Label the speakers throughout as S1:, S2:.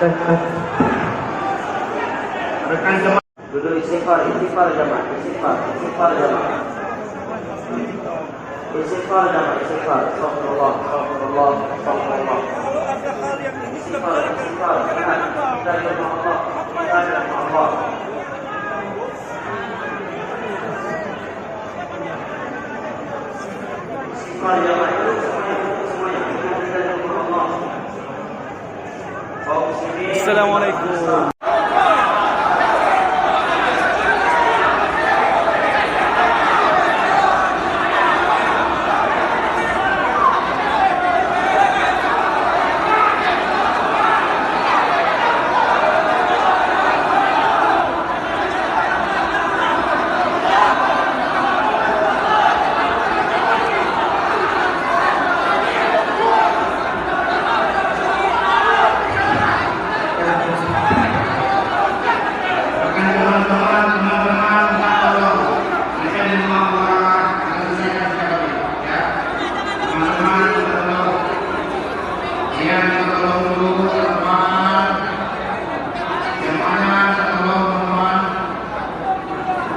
S1: Rekan jemaah duduk istighfar, istighfar jemaah, istighfar, istighfar jemaah. Istighfar jemaah, istighfar. Astagfirullah, astagfirullah, astagfirullah. Istighfar, istighfar. Kita jemaah Allah, kita jemaah Allah. Istighfar jemaah itu semuanya kita jemaah Allah.
S2: Assalamualaikum.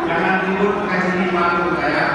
S1: Jangan ribut ke sini malu saya.